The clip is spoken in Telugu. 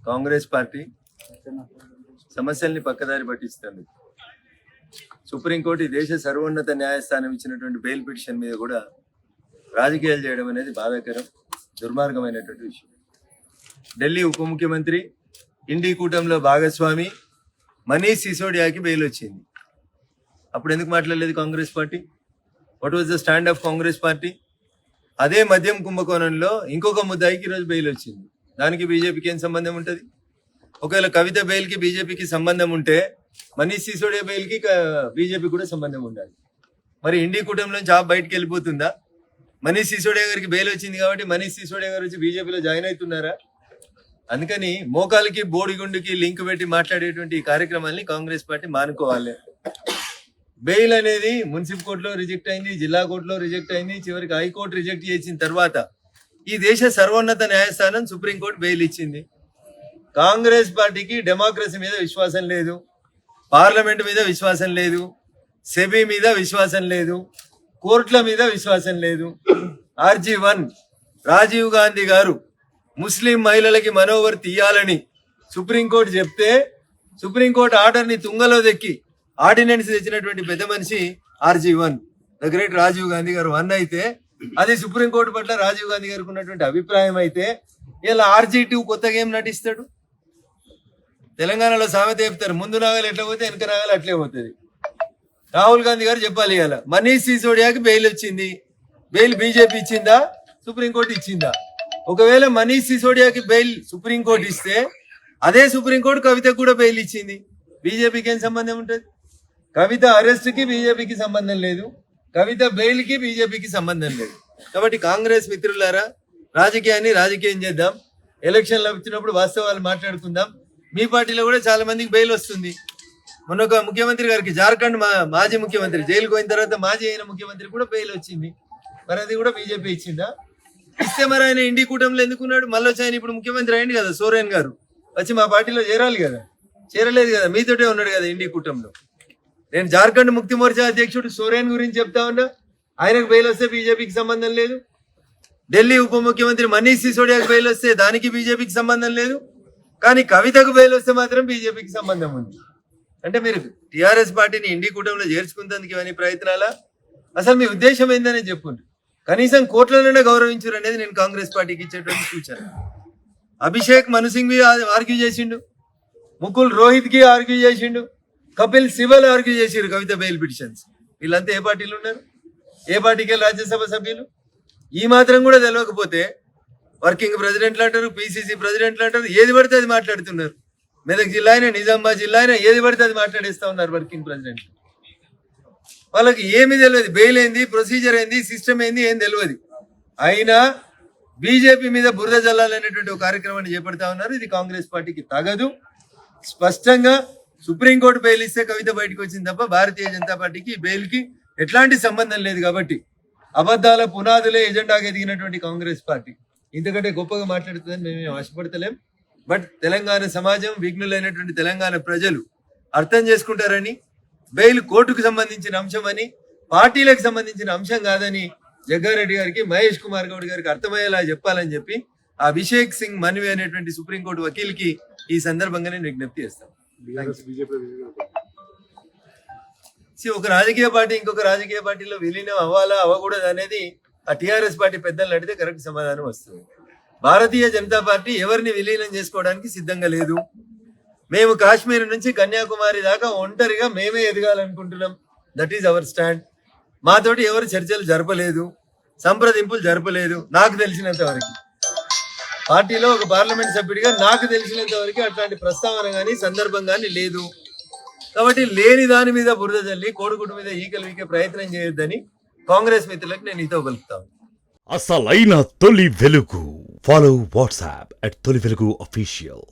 కాంగ్రెస్ పార్టీ సమస్యల్ని పక్కదారి పట్టిస్తుంది. సుప్రీంకోర్టు ఈ దేశ సర్వోన్నత న్యాయస్థానం ఇచ్చినటువంటి బెయిల్ పిటిషన్ మీద కూడా రాజకీయాలు చేయడం అనేది బాధాకరం, దుర్మార్గమైనటువంటి విషయం. ఢిల్లీ ఉప ముఖ్యమంత్రి, ఇండి కూటమిలో భాగస్వామి మనీష్ సిసోడియాకి బెయిల్ వచ్చింది. అప్పుడు ఎందుకు మాట్లాడలేదు Congress party? What was the stand of Congress party? అదే మద్యం కుంభకోణంలో ఇంకొక ముద్దాయికి ఈరోజు బెయిల్ వచ్చింది. దానికి బీజేపీకి ఏం సంబంధం ఉంటుంది? ఒకవేళ కవిత బెయిల్కి బీజేపీకి సంబంధం ఉంటే మనీష్ సిసోడియా బెయిల్కి బీజేపీ కూడా సంబంధం ఉండాలి. మరి ఇండి కూటమిలో జాబ్ బయటకు వెళ్ళిపోతుందా? మనీష్ సిసోడియా గారికి బెయిల్ వచ్చింది కాబట్టి మనీష్ సిసోడియా గారు వచ్చి బీజేపీలో జాయిన్ అవుతున్నారా? అందుకని మోకాలకి బోడిగుండుకి లింక్ పెట్టి మాట్లాడేటువంటి ఈ కార్యక్రమాన్ని కాంగ్రెస్ పార్టీ మానుకోవాలి. బెయిల్ అనేది మున్సిపల్ కోర్టులో రిజెక్ట్ అయింది, జిల్లా కోర్టులో రిజెక్ట్ అయింది, చివరికి హైకోర్టు రిజెక్ట్ చేసిన తర్వాత ఈ దేశ సర్వోన్నత న్యాయస్థానం సుప్రీంకోర్టు బెయిల్ ఇచ్చింది. కాంగ్రెస్ పార్టీకి డెమోక్రసీ మీద విశ్వాసం లేదు, పార్లమెంట్ మీద విశ్వాసం లేదు, సెబీ మీద విశ్వాసం లేదు, కోర్టుల మీద విశ్వాసం లేదు. RG1 రాజీవ్ గాంధీ గారు ముస్లిం మహిళలకి మనోవర్ తీయాలని సుప్రీంకోర్టు చెప్తే సుప్రీంకోర్టు ఆర్డర్ని తుంగలో దెక్కి ఆర్డినెన్స్ తెచ్చినటువంటి పెద్ద మనిషి RG1, the great Rajiv Gandhi గారు 1 అయితే, అది సుప్రీంకోర్టు పట్ల రాజీవ్ గాంధీ గారికి ఉన్నటువంటి అభిప్రాయం అయితే, ఇలా RG2 కొత్తగా ఏం నటిస్తాడు? తెలంగాణలో సామెత చెప్తారు, ముందు నాగలు ఎట్లా పోతే వెనక నాగలు అట్లే పోతుంది. రాహుల్ గాంధీ గారు చెప్పాలి, ఇలా మనీష్ సిసోడియాకి బెయిల్ వచ్చింది. బెయిల్ బీజేపీ ఇచ్చిందా, సుప్రీంకోర్టు ఇచ్చిందా? ఒకవేళ మనీష్ సిసోడియాకి బెయిల్ సుప్రీంకోర్టు ఇస్తే అదే సుప్రీంకోర్టు కవితకు కూడా బెయిల్ ఇచ్చింది. బీజేపీకి ఏం సంబంధం ఉంటుంది? కవిత అరెస్ట్కి బీజేపీకి సంబంధం లేదు, కవిత బెయిల్కి బీజేపీకి సంబంధం లేదు. కాబట్టి కాంగ్రెస్ మిత్రులారా, రాజకీయాన్ని రాజకీయం చేద్దాం. ఎలక్షన్లు వచ్చినప్పుడు వాస్తవాలు మాట్లాడుకుందాం. మీ పార్టీలో కూడా చాలా మందికి బెయిల్ వస్తుంది. మొన్న ఒక ముఖ్యమంత్రి గారికి, జార్ఖండ్ మాజీ ముఖ్యమంత్రి జైలుకు పోయిన తర్వాత మాజీ అయిన ముఖ్యమంత్రి కూడా బెయిల్ వచ్చింది. మరి అది కూడా బీజేపీ ఇచ్చిందా? ఇస్తే మరి ఆయన ఇండి కూటమిలో ఎందుకున్నాడు? మళ్ళీ వచ్చి ఆయన ఇప్పుడు ముఖ్యమంత్రి అయింది కదా, సోరెన్ గారు వచ్చి మా పార్టీలో చేరాలి కదా, చేరలేదు కదా, మీతోటే ఉన్నాడు కదా ఇండి కూటమిలో. నేను జార్ఖండ్ ముక్తి మోర్చా అధ్యక్షుడు సోరెన్ గురించి చెప్తా ఉన్నా, ఆయనకు బెయిల్ వస్తే బీజేపీకి సంబంధం లేదు. ఢిల్లీ ఉప ముఖ్యమంత్రి మనీష్ సిసోడియాకి బెయిల్ వస్తే దానికి బీజేపీకి సంబంధం లేదు, కానీ కవితకు బెయిల్ వస్తే మాత్రం బీజేపీకి సంబంధం ఉంది. అంటే మీరు టీఆర్ఎస్ పార్టీని ఇండి కూటమిలో చేర్చుకునేందుకు ఇవన్నీ ప్రయత్నాలా? అసలు మీ ఉద్దేశం ఏందని చెప్పుండ్రు. కనీసం కోర్టులలోనే గౌరవించరు అనేది నేను కాంగ్రెస్ పార్టీకి ఇచ్చేటువంటి సూచన. అభిషేక్ మను సింగ్ ఆర్గ్యూ చేసిండు, ముకుల్ రోహిత్ కి ఆర్గ్యూ చేసిండు, కపిల్ సిబల్ ఆర్గ్యూ చేసిరు కవిత బెయిల్ పిటిషన్స్. వీళ్ళంతా ఏ పార్టీలు ఉన్నారు? ఏ పార్టీకి వెళ్ళి రాజ్యసభ సభ్యులు? ఈ మాత్రం కూడా తెలియకపోతే వర్కింగ్ ప్రెసిడెంట్లు అంటారు, పిసిసి ప్రెసిడెంట్లు అంటారు, ఏది పడితే అది మాట్లాడుతున్నారు. మెదక్ జిల్లా అయినా, నిజామాబాద్ జిల్లా అయినా ఏది పడితే అది మాట్లాడేస్తా ఉన్నారు వర్కింగ్ ప్రెసిడెంట్. వాళ్ళకి ఏమీ తెలియదు, బెయిల్ ఏంది, ప్రొసీజర్ ఏంది, సిస్టమ్ ఏంది, ఏం తెలియదు. అయినా బీజేపీ మీద బురద జల్లాలనేటువంటి ఒక కార్యక్రమాన్ని చేపడతా ఉన్నారు. ఇది కాంగ్రెస్ పార్టీకి తగదు. స్పష్టంగా సుప్రీంకోర్టు బెయిల్ ఇస్తే కవిత బయటకు వచ్చింది తప్ప భారతీయ జనతా పార్టీకి బెయిల్కి ఎట్లాంటి సంబంధం లేదు. కాబట్టి అబద్ధాల పునాదులే ఎజెండాగా ఎదిగినటువంటి కాంగ్రెస్ పార్టీ ఇంతకంటే గొప్పగా మాట్లాడుతుందని మేమేం ఆశపడతలేం. బట్ తెలంగాణ సమాజం, విఘ్నులైనటువంటి తెలంగాణ ప్రజలు అర్థం చేసుకుంటారని, బెయిల్ కోర్టుకు సంబంధించిన అంశం అని, పార్టీలకు సంబంధించిన అంశం కాదని జగ్గారెడ్డి గారికి, మహేష్ కుమార్ గౌడ్ గారికి అర్థమయ్యేలా చెప్పాలని చెప్పి ఆ అభిషేక్ సింగ్ మన్వి అనేటువంటి సుప్రీంకోర్టు వకీల్కి ఈ సందర్భంగా నేను విజ్ఞప్తి చేస్తాను. ఒక రాజకీయ పార్టీ ఇంకొక రాజకీయ పార్టీలో విలీనం అవ్వాలా అవ్వకూడదు అనేది ఆ టీఆర్ఎస్ పార్టీ పెద్దలు అడిగితే కరెక్ట్ సమాధానం వస్తుంది. భారతీయ జనతా పార్టీ ఎవరిని విలీనం చేసుకోవడానికి సిద్ధంగా లేదు. మేము కాశ్మీర్ నుంచి కన్యాకుమారి దాకా ఒంటరిగా మేమే ఎదగాలనుకుంటున్నాం. That is our stand. మాతోటి ఎవరు చర్చలు జరపలేదు, సంప్రదింపులు జరపలేదు. నాకు తెలిసినంత వరకు పార్టీలో ఒక పార్లమెంట్ సభ్యుడిగా నాకు తెలిసినంత వరకు అట్లాంటి ప్రస్తావన కానీ సందర్భం కానీ లేదు. కాబట్టి లేని దాని మీద బురద జల్లి కోడిగుడ్డు మీద ఈకలు వీకే ప్రయత్నం చేయొద్దని కాంగ్రెస్ మిత్రులకు నేను ఇతో కలుపుతాను. అసలైన తొలి వెలుగు. ఫాలో వాట్సాప్ @తొలి వెలుగు అఫీషియల్.